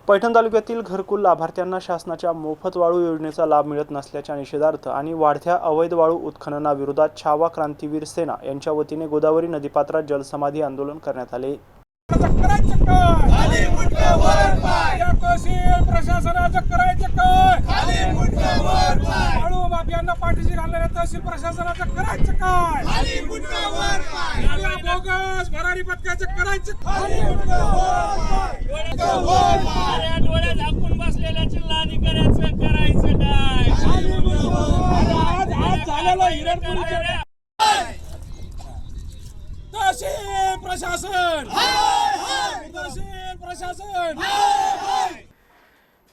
पैठण तालुक्यातील घरकुल लाभार्थ्यांना शासनाच्या मोफत वाळू योजनेचा लाभ मिळत नसल्याच्या निषेधार्थ आणि वाढत्या अवैध वाळू उत्खननाविरोधात छावा क्रांतीवीर सेना यांच्या वतीने गोदावरी नदीपात्रात जलसमाधी आंदोलन करण्यात आले। प्रशासनाचं करायचं काय? वाळू माफियांना पाठीशी घालणाऱ्या तहसील प्रशासनाचं करायचं काय? बोगस भरारी पथकाचं करायचं डोळे झाकून बसलेल्या जिल्हा अधिकाऱ्याचं करायचं काय? आज झालेलं हिरणपुरीचं तहसील प्रशासन, तहसील प्रशासन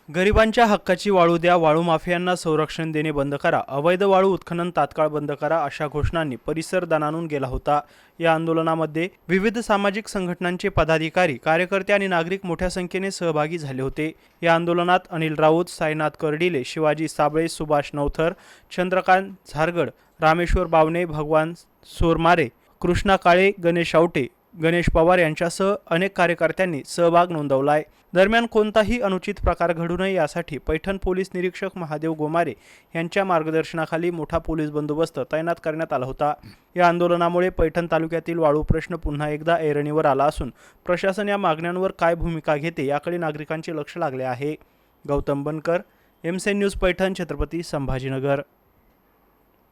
गरिबांच्या हक्काची वाळू द्या, वाळू माफियांना संरक्षण देणे बंद करा, अवैध वाळू उत्खनन तात्काळ बंद करा अशा घोषणांनी परिसर दणाणून गेला होता। या आंदोलनामध्ये विविध सामाजिक संघटनांचे पदाधिकारी, कार्यकर्ते आणि नागरिक मोठ्या संख्येने सहभागी झाले होते। या आंदोलनात अनिल राऊत, साईनाथ कर्डिले, शिवाजी साबळे, सुभाष नवथर, चंद्रकांत झारगड, रामेश्वर बावणे, भगवान सोरमारे, कृष्णा काळे, गणेश आवटे, गणेश पवार यांच्यासह अनेक कार्यकर्त्यांनी सहभाग नोंदवलाय। दरम्यान कोणताही अनुचित प्रकार घडू नये यासाठी पैठण पोलीस निरीक्षक महादेव गोमारे यांच्या मार्गदर्शनाखाली मोठा पोलीस बंदोबस्त तैनात करण्यात आला होता। या आंदोलनामुळे पैठण तालुक्यातील वाळू प्रश्न पुन्हा एकदा ऐरणीवर आला असून प्रशासन या मागण्यांवर काय भूमिका घेते याकडे नागरिकांचे लक्ष लागले आहे। गौतम बनकर, एमसीएन न्यूज पैठण, छत्रपती संभाजीनगर।